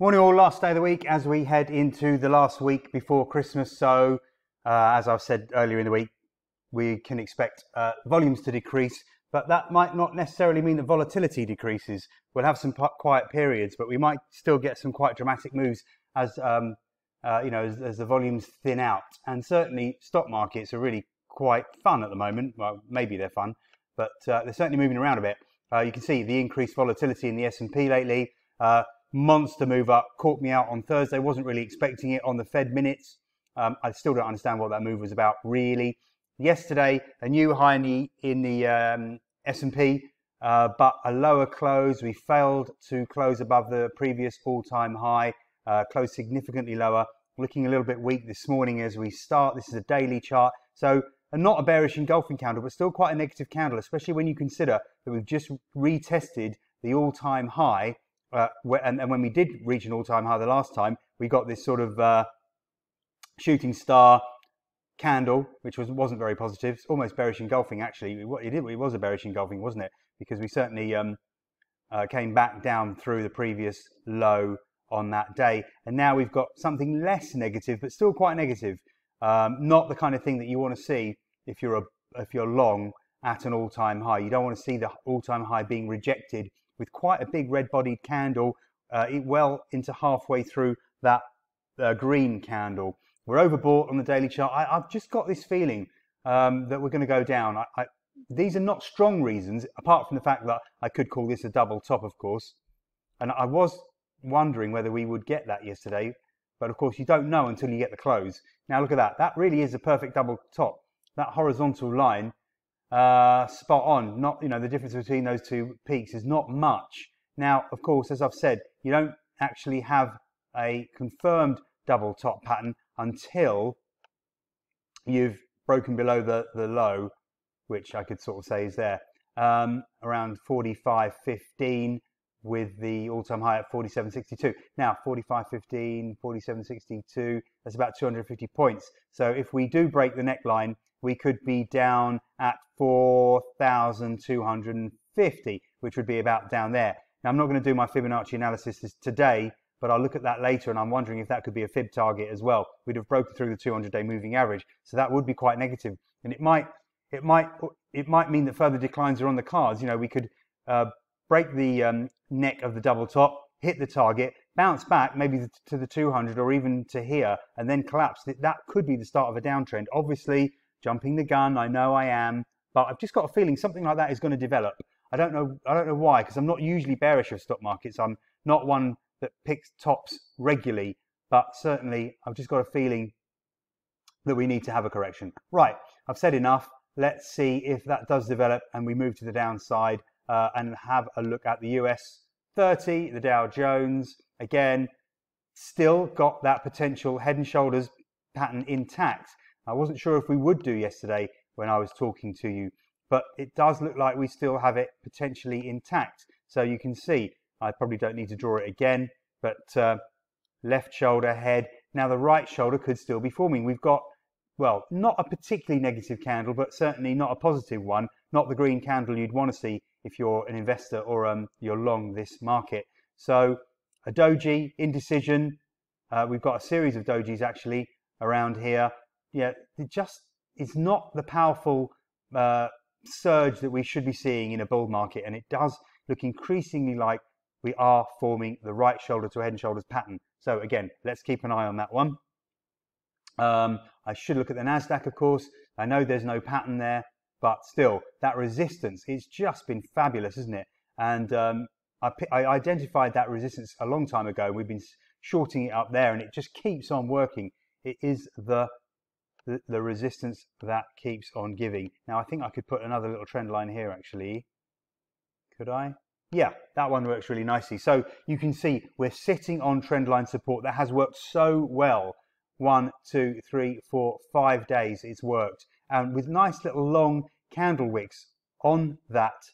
Morning all, last day of the week as we head into the last week before Christmas. So as I've said earlier in the week, we can expect volumes to decrease, but that might not necessarily mean that volatility decreases. We'll have some quiet periods, but we might still get some quite dramatic moves as as the volumes thin out. And certainly stock markets are really quite fun at the moment. Well, maybe they're fun, but they're certainly moving around a bit. You can see the increased volatility in the S&P lately. Monster move up, caught me out on Thursday. Wasn't really expecting it on the Fed minutes. I still don't understand what that move was about, really. Yesterday, a new high in the S&P, but a lower close. We failed to close above the previous all-time high, closed significantly lower. Looking a little bit weak this morning as we start. This is a daily chart. So not a bearish engulfing candle, but still quite a negative candle, especially when you consider that we've just retested the all-time high. And when we did reach an all-time high the last time, we got this sort of shooting star candle, which wasn't very positive. It's almost bearish engulfing, actually. It was a bearish engulfing, wasn't it? Because we certainly came back down through the previous low on that day. And now we've got something less negative, but still quite negative. Not the kind of thing that you want to see if you're long at an all-time high. You don't want to see the all-time high being rejected with quite a big red-bodied candle well into halfway through that green candle. We're overbought on the daily chart. I've just got this feeling that we're going to go down. These are not strong reasons, apart from the fact that I could call this a double top, of course. And I was wondering whether we would get that yesterday. But, of course, you don't know until you get the close. Now, look at that. That really is a perfect double top. That horizontal line, spot on. Not, the difference between those two peaks is not much. Now, of course, as I've said, you don't actually have a confirmed double top pattern until you've broken below the low, which I could sort of say is there, around 45.15 with the all-time high at 47.62. Now, 45.15, 47.62, that's about 250 points. So if we do break the neckline, we could be down at 4,250, which would be about down there. Now, I'm not going to do my Fibonacci analysis today, but I'll look at that later, and I'm wondering if that could be a fib target as well. We'd have broken through the 200-day moving average, so that would be quite negative. And it might mean that further declines are on the cards. We could break the neck of the double top, hit the target, bounce back maybe to the 200 or even to here, and then collapse. That could be the start of a downtrend. Obviously, jumping the gun, I know I am, but I've just got a feeling something like that is going to develop. I don't know why, because I'm not usually bearish of stock markets. I'm not one that picks tops regularly, but certainly I've just got a feeling that we need to have a correction. Right, I've said enough. Let's see if that does develop and we move to the downside and have a look at the US 30, the Dow Jones. Again, still got that potential head and shoulders pattern intact. I wasn't sure if we would do yesterday when I was talking to you, but it does look like we still have it potentially intact. So you can see, I probably don't need to draw it again, but left shoulder, head. Now the right shoulder could still be forming. We've got, well, not a particularly negative candle, but certainly not a positive one, not the green candle you'd want to see if you're an investor or you're long this market. So a doji, indecision. We've got a series of dojis actually around here. Yeah, it's not the powerful surge that we should be seeing in a bull market, and it does look increasingly like we are forming the right shoulder to head and shoulders pattern. So again, let's keep an eye on that one. I should look at the Nasdaq, of course. I know there's no pattern there, but still, that resistance, it's just been fabulous, isn't it? And I identified that resistance a long time ago. We've been shorting it up there, and it just keeps on working. It is the resistance that keeps on giving. Now, I think I could put another little trend line here, actually. Could I? Yeah, that one works really nicely. So you can see we're sitting on trend line support. That has worked so well. 1, 2, 3, 4, 5 days it's worked. And with nice little long candle wicks on that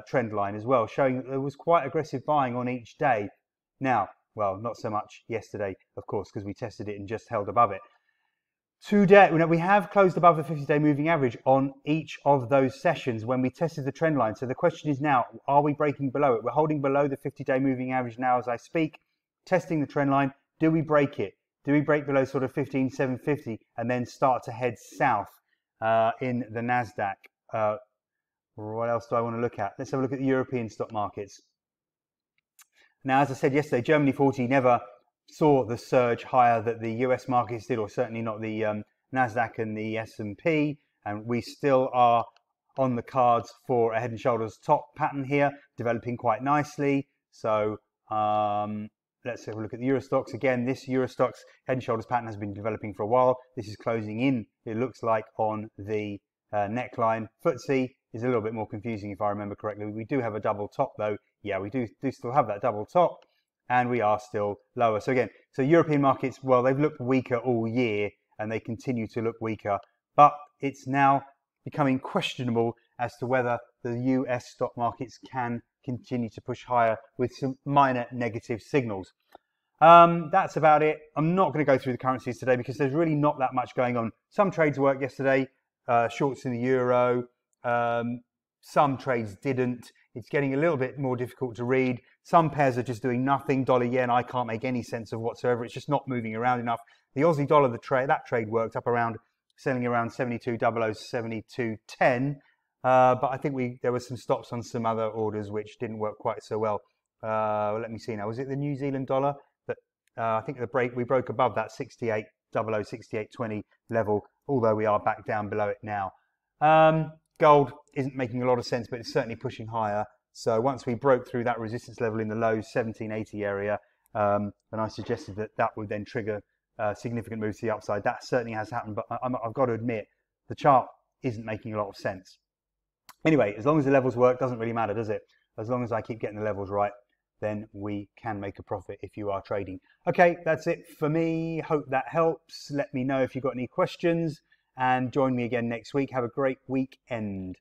trend line as well, showing that there was quite aggressive buying on each day. Now, well, not so much yesterday, of course, because we tested it and just held above it. Today, we have closed above the 50-day moving average on each of those sessions when we tested the trend line. So the question is now, are we breaking below it? We're holding below the 50-day moving average now as I speak. testing the trend line. Do we break it? Do we break below sort of 15,750 and then start to head south in the Nasdaq? What else do I want to look at? Let's have a look at the European stock markets. Now, as I said yesterday, Germany 40 never saw the surge higher that the US markets did, or certainly not the Nasdaq and the S&P, and we still are on the cards for a head and shoulders top pattern here, developing quite nicely. So let's have a look at the Eurostoxx. Again, this Eurostoxx head and shoulders pattern has been developing for a while. This is closing in, it looks like, on the neckline. FTSE is a little bit more confusing if I remember correctly. We do have a double top though. Yeah, we do still have that double top, and we are still lower. So again, so European markets, well, they've looked weaker all year and they continue to look weaker, but it's now becoming questionable as to whether the US stock markets can continue to push higher with some minor negative signals. That's about it. I'm not going to go through the currencies today because there's really not that much going on. Some trades worked yesterday, shorts in the euro, some trades didn't. It's getting a little bit more difficult to read. Some pairs are just doing nothing. Dollar yen, I can't make any sense of whatsoever. It's just not moving around enough. The Aussie dollar, that trade worked up around, selling around 72.00, 72.10. But I think there were some stops on some other orders which didn't work quite so well. Let me see now. Was it the New Zealand dollar that I think we broke above that 68.00, 68.20 level, although we are back down below it now. Gold isn't making a lot of sense, but it's certainly pushing higher. So once we broke through that resistance level in the low 1780 area, and I suggested that would then trigger significant moves to the upside. That certainly has happened, but I've got to admit, the chart isn't making a lot of sense. Anyway, as long as the levels work, doesn't really matter, does it? As long as I keep getting the levels right, then we can make a profit if you are trading. Okay, that's it for me. Hope that helps. Let me know if you've got any questions, and join me again next week. Have a great weekend.